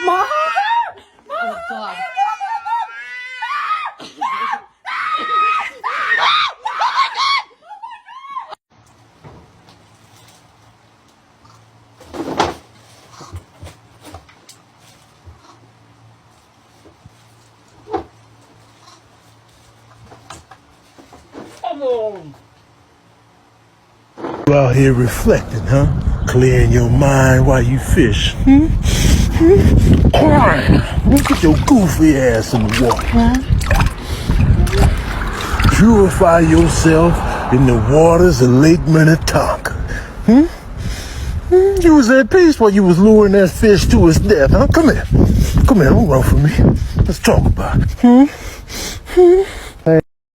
Mom! Oh, God. You out here reflecting, huh? Clearing your mind while you fish. Quiet. Look at your goofy ass in the water. Purify yourself in the waters of Lake Minnetonka. You was at peace while you was luring that fish to its death, huh? Come here. Come here, don't run from me. Let's talk about it.